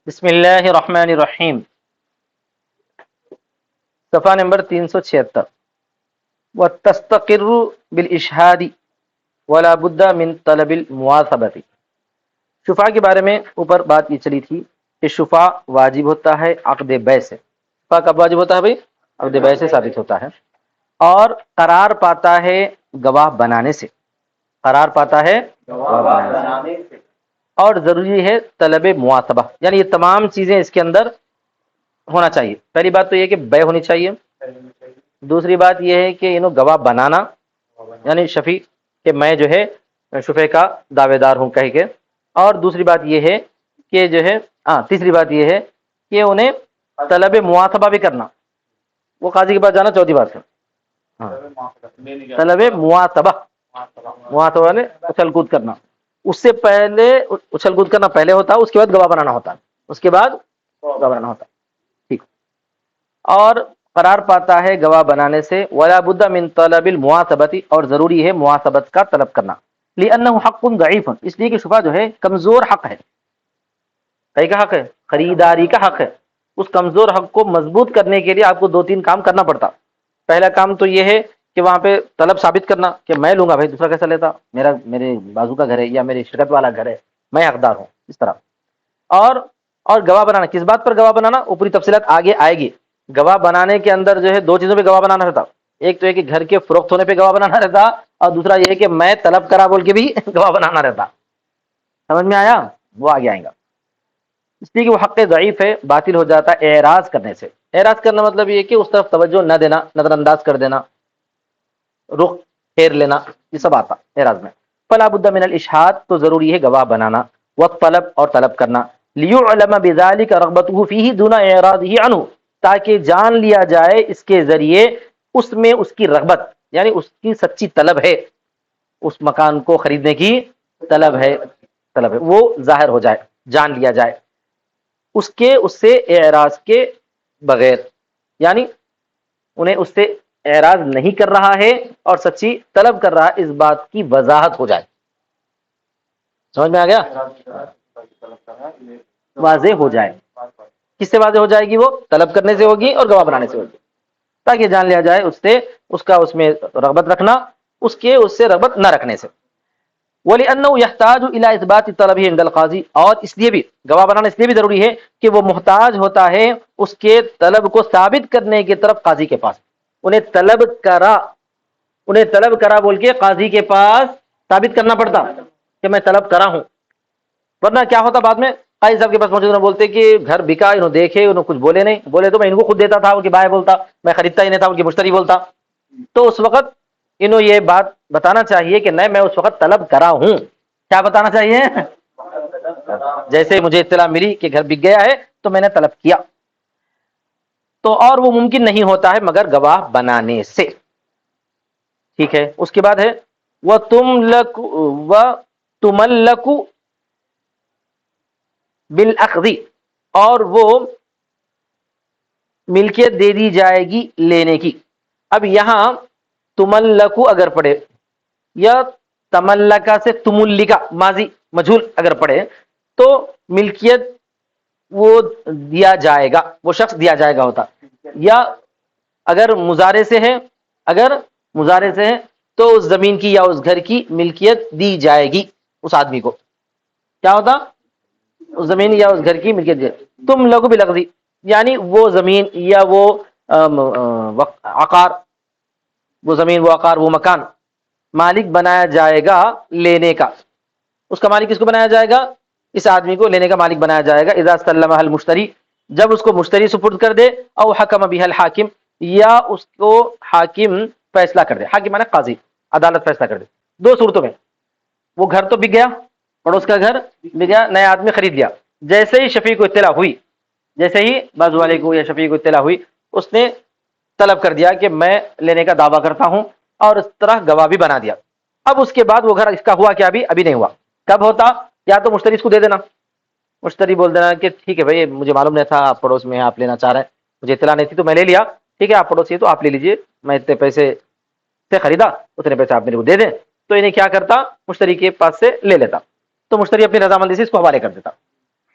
بسم اللہ الرحمن الرحیم، صفحہ نمبر 376۔ وَتَسْتَقِرُّ بِالْإِشْهَادِ وَلَا بُدَّ مِنْ طَلَبِ الْمُوَاثَبَةِ۔ شفاء کے بارے میں اوپر بات یہ چلی تھی کہ شفاء واجب ہوتا ہے عقد بیع سے۔ شفاء کب واجب ہوتا ہے بھائی؟ عقد بیع سے ثابت ہوتا ہے، اور قرار پاتا ہے گواہ بنانے سے۔ قرار پاتا ہے گواہ بنانے سے، اور ضروری ہے طلب مواسبہ، یعنی یہ تمام چیزیں اس کے اندر ہونا چاہیے۔ پہلی بات تو یہ کہ بیع ہونی چاہیے، دوسری بات یہ ہے کہ انہوں گواہ بنانا، یعنی شفیع کہ میں جو ہے شفیع کا دعوے دار ہوں کہہ کے، اور دوسری بات یہ ہے کہ جو ہے تیسری بات یہ ہے کہ انہیں طلب مواسبہ بھی کرنا، وہ قاضی کے پاس جانا، چوتھی بات ہے طلب مواسبہ۔ مواسبہ نے اچھل کود کرنا، اس سے پہلے اچھل کود کرنا پہلے ہوتا ہے، اس کے بعد گواہ بنانا ہوتا ہے، اس کے بعد گواہ بنانا ہوتا ہے، ٹھیک۔ اور قرار پاتا ہے گواہ بنانے سے، ولا بد من طلب المواثبۃ، اور ضروری ہے مواثبت کا طلب کرنا، لانه حق ضعیف، اس لیے کہ شفاء جو ہے کمزور حق ہے۔ کئی کا حق ہے؟ خریداری کا حق ہے۔ اس کمزور حق کو مضبوط کرنے کے لیے آپ کو دو تین کام کرنا پڑتا۔ پہلا کام تو یہ ہے کہ وہاں پہ طلب ثابت کرنا کہ میں لوں گا، بھائی دوسرا کیسا لیتا، میرے بازو کا گھر ہے یا میری شرکت والا گھر ہے، میں حقدار ہوں، اس طرح۔ اور گواہ بنانا، کس بات پر گواہ بنانا؟ اوپری تفصیلات آگے آئے گی۔ گواہ بنانے کے اندر جو ہے دو چیزوں پہ گواہ بنانا رہتا، ایک تو ہے کہ گھر کے فروخت ہونے پہ گواہ بنانا رہتا، اور دوسرا یہ ہے کہ میں طلب کرا بول کے بھی گواہ بنانا رہتا۔ سمجھ میں آیا؟ وہ آگے آئیں گا۔ اس لیے کہ وہ حق ضعیف ہے، باطل ہو جاتا ہے اعراض کرنے سے۔ اعراض کرنا مطلب یہ کہ اس طرف توجہ نہ دینا، نظر انداز کر دینا، رخ پھیر لینا، یہ سب آتا اعراض میں۔ فلا بد من الاشہاد، تو ضروری ہے گواہ بنانا، والطلب، اور طلب کرنا، لیعلم بذلک رغبته فیہ دون اعراضہ عنہ، تاکہ جان لیا جائے اس کے ذریعے اس میں اس کی رغبت، یعنی اس کی سچی طلب ہے، اس مکان کو خریدنے کی طلب ہے، وہ ظاہر ہو جائے، جان لیا جائے اس سے اعراض کے بغیر، یعنی انہیں اس سے اعراض نہیں کر رہا ہے اور سچی طلب کر رہا ہے، اس بات کی وضاحت ہو جائے۔ سمجھ میں آ گیا؟ واضح ہو جائے۔ کس سے واضح ہو جائے گی؟ وہ طلب کرنے سے ہوگی اور گواہ بنانے سے ہوگی، تاکہ جان لیا جائے اس کا اس میں رغبت رکھنا، اس سے رغبت نہ رکھنے سے۔ وَلِأَنَّهُ يَحْتَاجُ إِلَىٰ إِثْبَاتِ طَلَبِهِ عِندَ الْقَاضِي، اور اس لیے بھی گواہ بنانا اس لیے بھی ضروری ہے کہ وہ محتاج ہوتا ہے اس کے طلب کو ثابت کرنے کی طرف قاضی کے پاس۔ انہیں طلب کرا بول کے قاضی کے پاس ثابت کرنا پڑتا کہ میں طلب کرا ہوں، ورنہ کیا ہوتا بعد میں قاضی صاحب کے پاس پہنچے، انہوں بولتے کہ گھر بکا، انہوں دیکھے، انہوں کچھ بولے نہیں، بولے تو میں ان کو خود دیتا تھا، ان کی بائے بولتا، میں خریدتا ہی نہیں تھا، ان کی مشتری بولتا۔ تو اس وقت انہوں یہ بات بتانا چاہیے کہ نہیں، میں اس وقت طلب کرا ہوں۔ کیا بتانا چاہیے؟ جیسے مجھے اطلاع ملی کہ گھر بک گیا ہے تو میں نے طلب کیا، تو اور وہ ممکن نہیں ہوتا ہے مگر گواہ بنانے سے، ٹھیک ہے۔ اس کے بعد ہے وَتُمَلَّكُ بِالْأَخْذِ، اور وہ ملکیت دے دی جائے گی لینے کی۔ اب یہاں تملکو اگر پڑھے یا تملکا سے تملکا ماضی مجھول اگر پڑھے تو ملکیت وہ دیا جائے گا، وہ شخص دیا جائے گا ہوتا، یا اگر مضارع سے ہے تو اس زمین کی یا اس گھر کی ملکیت دی جائے گی اس آدمی کو۔ کیا ہوتا؟ اس زمین یا اس گھر کی ملکیت دی۔ تم لغو بلغزی، یعنی وہ زمین یا وہ عقار، وہ زمین، وہ عقار، وہ مکان مالک بنایا جائے گا لینے کا۔ اس کا مالک کس کو بنایا جائے گا؟ اس آدمی کو لینے کا مالک بنایا جائے گا۔ اذا سلمها المشتری، جب اس کو مشتری سپرد کر دے، او حکم بها الحاکم، یا اس کو حاکم فیصلہ کر دے، حاکم معنی قاضی، عدالت فیصلہ کر دے۔ دو صورتوں میں، وہ گھر تو بک گیا، پڑوس کا گھر بک گیا، نیا آدمی خرید لیا، جیسے ہی شفیع کو اطلاع ہوئی، جیسے ہی بازو والے کو یا شفیع کو اطلاع ہوئی، اس نے طلب کر دیا کہ میں لینے کا دعویٰ کرتا ہوں، اور اس طرح گواہ بھی بنا دیا۔ اب اس کے بعد وہ گھر اس کا ہوا کیا؟ ابھی نہیں ہوا۔ کب ہوتا؟ یا تو مشتری اس کو دے دینا، مشتری بول دینا کہ ٹھیک ہے بھائی، مجھے معلوم نہیں تھا آپ پڑوس میں آپ لینا چاہ رہے ہیں، مجھے اطلاع نہیں تھی تو میں لے لیا، ٹھیک ہے آپ پڑوسی ہیں تو آپ لے لیجئے، میں اتنے پیسے سے خریدا، اتنے پیسے آپ میرے کو دے دیں۔ تو انہیں کیا کرتا؟ مشتری کے پاس سے لے لیتا، تو مشتری اپنی رضامندی سے اس کو حوالے کر دیتا۔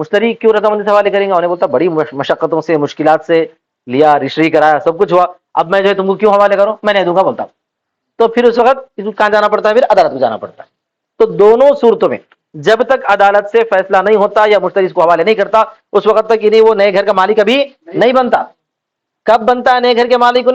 مشتری کیوں رضامندی سے حوالے کریں گے؟ انہیں بولتا بڑی مشقتوں سے مشکلات سے لیا، رجسٹری کرایا، سب کچھ ہوا، اب میں جو ہے تم کو کیوں حوالے کروں، میں نہیں دوں گا بولتا. تو پھر اس وقت کہاں جانا پڑتا ہے؟ پھر عدالت میں جانا پڑتا ہے. تو دونوں صورتوں میں جب تک عدالت سے فیصلہ نہیں ہوتا یا مشتری اس کو حوالے نہیں کرتا اس وقت تک انہیں وہ نئے گھر کا مالک ابھی نہیں بنتا. کب بنتا ہے نئے گھر کے مالک؟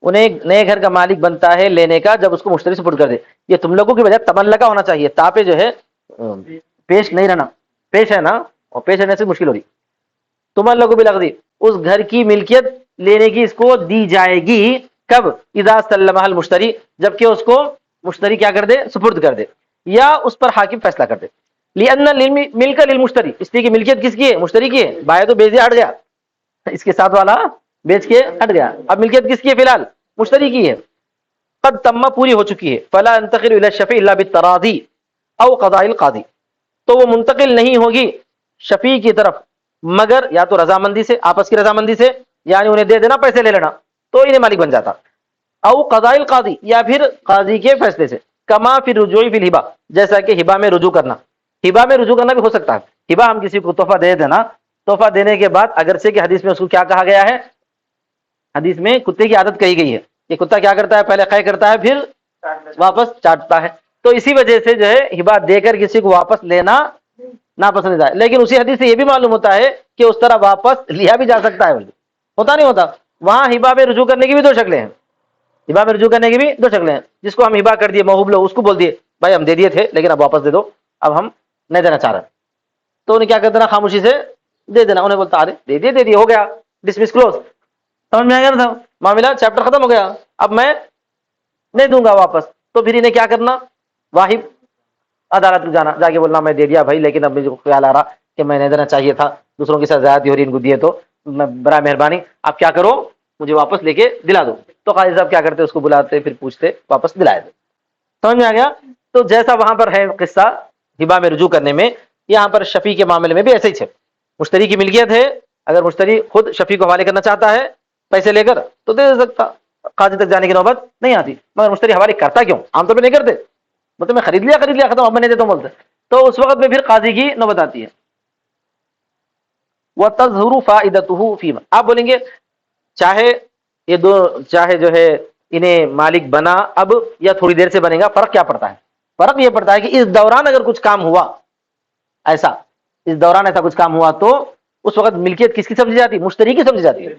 انہیں نئے گھر کا مالک بنتا ہے لینے کا جب اس کو مشتری سپرد کر دے. یہ تم لوگوں کی وجہ تملکہ ہونا چاہیے، تاپے جو ہے پیش نہیں رہنا، پیش ہے نا، اور پیش رہنے سے مشکل ہو رہی. تملکہ بالعقد، اس گھر کی ملکیت لینے کی اس کو دی جائے گی. کب؟ اذا سلمہ المشتری، جبکہ اس کو مشتری کیا کر دے؟ سپرد کر دے، یا اس پر حاکم فیصلہ کر دے. لأن ملک للمشتری، اس لیے کہ ملکیت کس کی ہے؟ مشتری کی ہے. بایا تو بیچ دیا، ہٹ گیا، اس کے ساتھ والا بیچ کے ہٹ گیا، اب ملکیت کس کی ہے؟ فی الحال مشتری کی ہے. قد تم، پوری ہو چکی ہے. فلا ينتقل الى الشفیع الا بالتراضی او قضاء القاضی، تو وہ منتقل نہیں ہوگی شفیع کی طرف مگر یا تو رضامندی سے، آپس کی رضامندی سے، یعنی انہیں دے دینا، پیسے لے لینا تو انہیں مالک بن جاتا، او قضاء القاضی، یا پھر قاضی کے فیصلے سے. کما فی الرجوع فی الہبہ، جیسا کہ ہبہ میں رجوع کرنا. ہبہ میں رجوع کرنا بھی ہو سکتا ہے. ہبہ ہم کسی کو تحفہ دے دینا، تحفہ دینے کے بعد اگرچہ کہ حدیث میں اس کو کیا کہا گیا ہے؟ حدیث میں کتے کی عادت کہی گئی ہے کہ کتا کیا کرتا ہے؟ پہلے قے کرتا ہے پھر واپس چاٹتا ہے. تو اسی وجہ سے جو ہے ہبہ دے کر کسی کو واپس لینا ناپسندیدہ ہے. لیکن اسی حدیث سے یہ بھی معلوم ہوتا ہے کہ اس طرح واپس لیا بھی جا سکتا ہے. ہوتا نہیں ہوتا؟ وہاں ہبہ میں رجوع کرنے کی بھی دو شکلیں ہیں. ہبہ میں رجوع کرنے کی بھی دو شکلیں ہیں. جس کو ہم ہبہ کر دیے موہوب لو، اس کو بول دیے بھائی ہم دے دیے تھے لیکن اب واپس دے دو، اب ہم نہیں دینا چاہ رہے، تو انہیں کیا کر دینا؟ خاموشی سے دے دینا. انہیں بولتا ارے دے دیے، دے دیے، ہو گیا، ڈسمس کلوز، سمجھ میں آ گیا نا معاملہ، چیپٹر ختم ہو گیا، اب میں نہیں دوں گا واپس. تو پھر انہیں کیا کرنا؟ واحد عدالت میں جانا، جا کے بولنا میں دے دیا بھائی لیکن اب مجھے خیال آ رہا کہ میں نہیں دینا چاہیے تھا، دوسروں کے ساتھ زیادتی ہو رہی، ان کو دیے تو میں برائے مہربانی آپ کیا کرو مجھے واپس لے کے دلا دو. تو قاضی صاحب کیا کرتے؟ اس کو بلاتے، پھر پوچھتے، واپس دلائے دے. سمجھ میں آ گیا؟ تو جیسا وہاں پر ہے قصہ ہبہ میں رجوع کرنے میں، یہاں پر شفیع کے معاملے میں بھی ایسے ہی ہے. مشتری کی ملکیت ہے، اگر مشتری خود شفیع کو حوالے کرنا چاہتا ہے پیسے لے کر تو دے سکتا، قاضی تک جانے کی نوبت نہیں آتی. مگر مشتری حوالے کرتا کیوں؟ عام طور پہ نہیں کرتے، مطلب میں خرید لیا ختم، اب میں نہیں دیتا ہوں بولتے، تو اس وقت میں پھر قاضی کی نوبت آتی ہے. وَتَظْهُرُ فَائِدَتُهُ فِيمَا، آپ بولیں گے چاہے یہ دو، چاہے جو ہے انہیں مالک بنا اب یا تھوڑی دیر سے بنے گا، فرق کیا پڑتا ہے؟ فرق یہ پڑتا ہے کہ اس دوران اگر کچھ کام ہوا ایسا، اس دوران ایسا کچھ کام ہوا تو اس وقت ملکیت کس کی سمجھی جاتی؟ مشتری کی سمجھی جاتی ہے.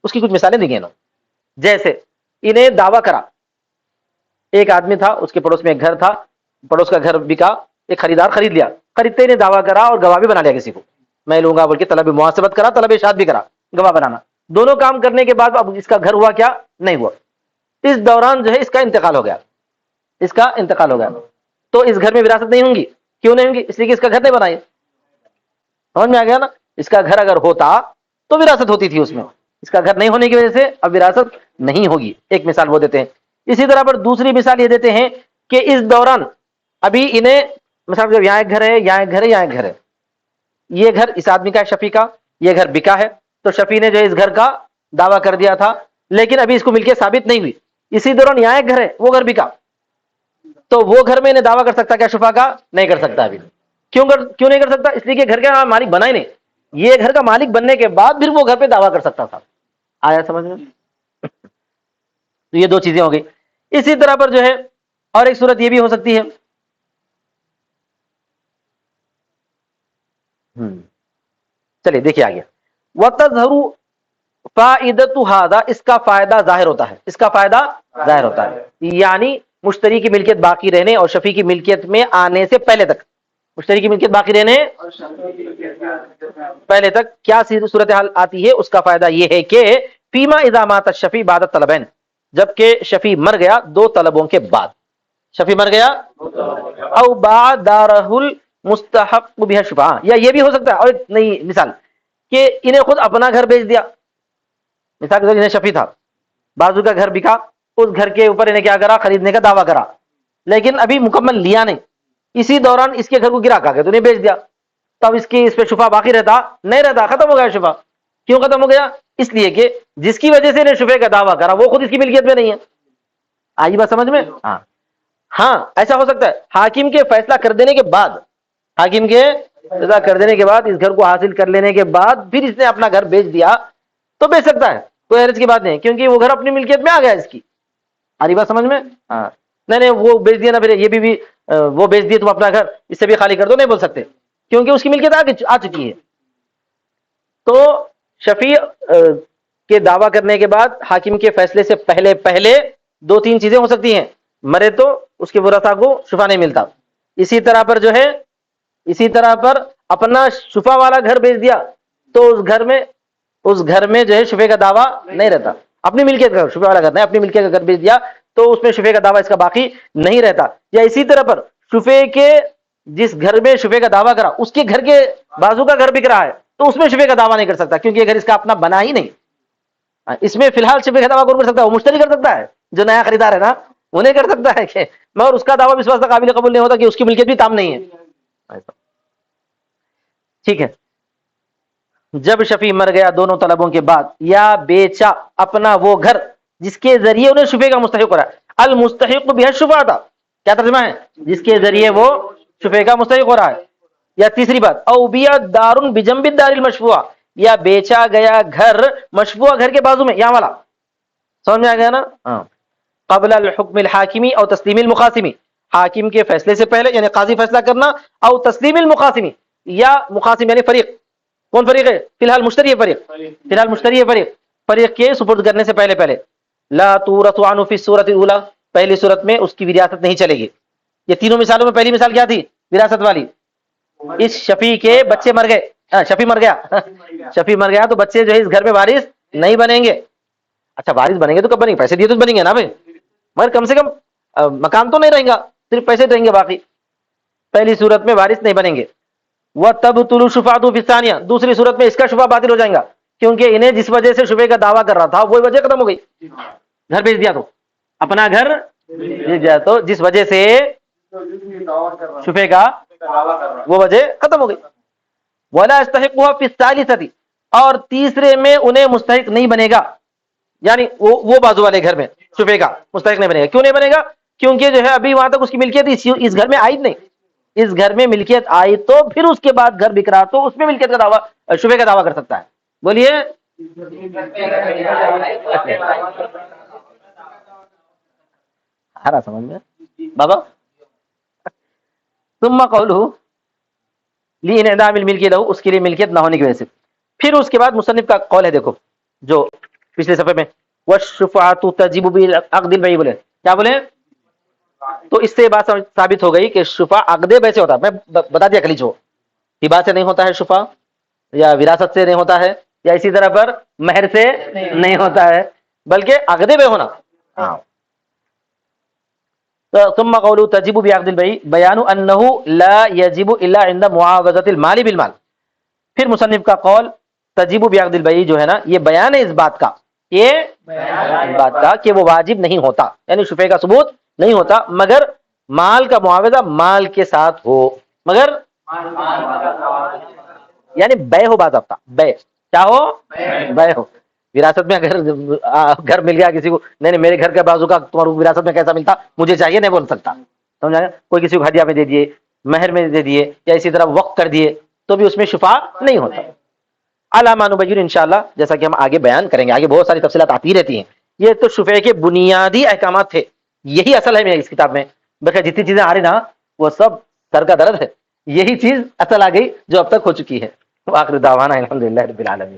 اس کی کچھ مثالیں دیکھیں نا. جیسے انہیں دعویٰ کرا، ایک آدمی تھا، اس کے پڑوس میں ایک گھر تھا، پڑوس کا گھر بکا، ایک خریدار خرید لیا، خریدتے انہیں دعویٰ کرا اور گواہ بھی بنا لیا کسی کو، میں لوں گا بول کے طلب محاسبت کرا، طلب ارشاد بھی کرا، گواہ بنانا. دونوں کام کرنے کے بعد اب اس کا گھر ہوا کیا؟ نہیں ہوا. اس دوران جو ہے اس کا انتقال ہو گیا، اس کا انتقال ہو گیا، تو اس گھر میں وراثت نہیں ہوں گی. کیوں نہیں ہوں گی؟ اس لیے کہ اس کا گھر نہیں بنائی. سمجھ میں آ گیا نا؟ اس کا گھر اگر ہوتا تو وراثت ہوتی تھی اس میں، اس کا گھر نہیں ہونے کی وجہ سے اب وراثت نہیں ہوگی. ایک مثال وہ دیتے ہیں. اسی طرح پر دوسری مثال یہ دیتے ہیں کہ اس دوران ابھی انہیں مثال جب یہاں ایک گھر ہے، یہاں ایک گھر ہے، یہاں ایک گھر ہے، یہ گھر اس آدمی کا ہے شفیع کا، یہ گھر بکا ہے، تو شفیع نے جو اس گھر کا دعویٰ کر دیا تھا لیکن ابھی اس کو ملکیت ثابت نہیں ہوئی. اسی دوران یہاں ایک گھر ہے، وہ گھر بکا، تو وہ گھر میں انہیں دعویٰ کر سکتا کیا شفیع کا؟ نہیں کر سکتا. ابھی کیوں نہیں کر سکتا؟ اس لیے کہ گھر کا مالک بنا ہی نہیں. یہ گھر کا مالک بننے کے بعد پھر وہ گھر پہ دعویٰ کر سکتا تھا. آیا سمجھ میں؟ تو یہ دو چیزیں ہو گئی. اسی طرح پر جو ہے اور ایک صورت یہ بھی ہو سکتی ہے، چلیے دیکھیے آگے. وَتَظْهَرُ فَائِدَةُ هَذَا، اس کا فائدہ ظاہر ہوتا ہے، اس کا فائدہ ظاہر ہوتا ہے، یعنی مشتری کی ملکیت باقی رہنے اور شفیع کی ملکیت میں آنے سے پہلے تک، مشتری کی ملکیت باقی رہنے پہلے تک کیا صورتحال آتی ہے؟ اس کا فائدہ یہ ہے کہ فیما اذا مات الشفیع بعد الطلبین، جبکہ شفیع مر گیا دو طلبوں کے بعد، شفیع مر گیا او بعد دارہ المستحق بها شفاء، یا یہ بھی ہو سکتا ہے اور ایک نئی مثال کہ انہیں خود اپنا گھر بیچ دیا. مثال کے طور انہیں شفیع تھا، بازو کا گھر بکا، اس گھر کے اوپر انہیں کیا کرا؟ خریدنے کا دعویٰ کرا، لیکن ابھی مکمل لیا نہیں. اسی دوران اس کے گھر کو گرا کھا گیا تو انہیں بیچ دیا. تب اس پہ شفا باقی رہتا؟ نہیں رہتا، ختم ہو گیا شفا. کیوں ختم ہو گیا؟ اس لیے کہ جس کی وجہ سے انہیں شفے کا دعویٰ کرا وہ خود اس کی ملکیت میں نہیں ہے. آئی بات سمجھ میں؟ ہاں ایسا ہو سکتا ہے حاکم کے فیصلہ کر دینے کے بعد، حاکم کے رضا کر دینے کے بعد اس گھر کو حاصل کر لینے کے بعد پھر اس نے اپنا گھر بیچ دیا تو بیچ سکتا ہے، کوئی حرج کی بات نہیں، کیونکہ وہ گھر اپنی ملکیت میں آ گیا اس کی. آ رہی بات سمجھ میں؟ ہاں. نہیں وہ بیچ دیا نا، پھر یہ بھی وہ بیچ دیے تم اپنا گھر، اس سے بھی خالی کر دو، نہیں بول سکتے کیونکہ اس کی ملکیت آ چکی ہے. تو شفیع کے دعویٰ کرنے کے بعد حاکم کے فیصلے سے پہلے دو تین چیزیں ہو سکتی ہیں. مرے تو اس کے ورثاء کو شفا نہیں ملتا. اسی طرح پر جو ہے، اسی طرح پر اپنا شفا والا گھر بیچ دیا تو اس گھر میں جو ہے شفے کا دعویٰ نہیں رہتا. اپنی ملکیت کا شفے والا گھر نہیں، اپنی ملکیت کا گھر بیچ دیا تو اس میں شفے کا دعویٰ اس کا باقی نہیں رہتا. یا اسی طرح پر شفے کے جس گھر میں شفے کا دعویٰ کرا اس کے گھر کے بازو کا گھر بک رہا ہے تو اس میں شفے کا دعویٰ نہیں کر سکتا کیونکہ یہ گھر اس کا اپنا بنا ہی نہیں. اس میں فی الحال شفے کا دعویٰ کون کر سکتا ہے؟ وہ مشتری کر سکتا ہے، جو نیا خریدار ہے نا وہ نہیں کر سکتا ہے کہ، مگر اس کا دعویٰ بھی اس واسطے قابل قبول نہیں ہوتا کہ اس کی ملکیت بھی تام نہیں ہے. ٹھیک ہے. جب شفیع مر گیا دونوں طلبوں کے بعد، یا بیچا اپنا وہ گھر جس کے ذریعے انہیں شفے کا مستحق ہو رہا ہے. المستحق بھی ہے شفا تھا، کیا ترجمہ ہے؟ جس کے ذریعے وہ شفے کا مستحق ہو رہا ہے. یا تیسری بات، او بیا دارن بجنب الدار المشفوعہ، یا بیچا گیا گھر مشفوعہ گھر کے بازو میں، یہاں والا سمجھ میں آ گیا نا؟ ہاں. قبل الحکم الحاکمی او تسلیم المقاسمی، حاکم کے فیصلے سے پہلے یعنی قاضی فیصلہ کرنا، او تسلیم المقاسمی یا مقاسم یعنی فریق. کون فریق ہے؟ فی الحال مشتری ہے فریق، فی الحال مشتری ہے فریق کے سپرد کرنے سے پہلے لا تورث عنہ فی الصورۃ الاولی، پہلی صورت میں اس کی وراثت نہیں چلے گی. یہ تینوں مثالوں میں پہلی مثال کیا تھی؟ وراثت والی. اس شفیع کے بچے مر گئے، شفیع مر گیا تو بچے جو ہے اس گھر میں وارث نہیں بنیں گے. اچھا وارث بنیں گے تو کب بنیں گے؟ پیسے دیے تو بنیں گے نا بھائی، مگر کم سے کم مکان تو نہیں رہیں گا، صرف پیسے رہیں گے باقی. پہلی صورت میں وارث نہیں بنیں گے. وَتَبْطُلُ الشُّفَعَةُ فِي الثَّانِيَةِ، دوسری صورت میں اس کا شفا باطل ہو جائے گا کیونکہ انہیں جس وجہ سے شفے کا دعویٰ کر رہا تھا وہی وجہ ختم ہو گئی. گھر بیچ دیا تو، اپنا گھر بیچ دیا تو جس وجہ سے شفے کا وہ وجہ ختم ہو گئی. وَلَا يَسْتَحِقُّهَا فِي الثَّالِثَةِ، اور تیسرے میں انہیں مستحق نہیں بنے گا، یعنی وہ بازو والے گھر میں شفے کا مستحق نہیں بنے گا. کیوں نہیں بنے گا؟ کیونکہ جو ہے ابھی وہاں تک اس کی ملکیت اس گھر میں آئی نہیں. اس گھر میں ملکیت آئی تو پھر اس کے بعد گھر بک رہا تو اس میں ملکیت کا دعویٰ شفے کا دعویٰ کر سکتا ہے. بولیے. ہرا سمجھ میں بابا. ثم قوله لانعدام الملکیت له، اس کے لیے ملکیت نہ ہونے کی وجہ سے. پھر اس کے بعد مصنف کا قول ہے، دیکھو جو پچھلے صفحے میں والشفاعۃ تجب بعقد البیع بولے، کیا بولے؟ تو اس سے بات ثابت ہو گئی کہ شفا عقد بیع سے ہوتا ہے. میں بتا دیا کلی جو ہبا سے نہیں ہوتا ہے شفا، یا وراثت سے نہیں ہوتا ہے، یا اسی طرح پر مہر سے نہیں ہوتا ہے، بلکہ عقد بیع ہونا. ہاں. ثم قوله تجب بعقد البيع بیان انه لا يجب الا عند معاوضة المال بالمال. پھر مصنف کا قول تجب بعقد البيع جو ہے نا، یہ بیان ہے اس بات کا، کہ وہ واجب نہیں ہوتا، یعنی شفے کا ثبوت نہیں ہوتا مگر مال کا معاوضہ مال کے ساتھ ہو، مگر یعنی بے ہو، باضابطہ بے، کیا ہو؟ بے ہو. وراثت میں اگر گھر مل گیا کسی کو، نہیں میرے گھر کے بازو کا تمہارے وراثت میں کیسا ملتا مجھے چاہیے، نہیں بول سکتا. سمجھا؟ کوئی کسی کو ہدیہ میں دے دیے، مہر میں دے دیے، یا اسی طرح وقف کر دیے تو بھی اس میں شفا نہیں ہوتا. علامہ نبین انشاءاللہ، جیسا کہ ہم آگے بیان کریں گے، آگے بہت ساری تفصیلات آتی رہتی ہیں. یہ تو شفے کے بنیادی احکامات تھے، یہی اصل ہے میری اس کتاب میں. بلکہ جتنی چیزیں آ رہی نا وہ سب سر کا درد ہے، یہی چیز اصل آ گئی جو اب تک ہو چکی ہے. آخر دعوانا الحمدللہ رب العالمین.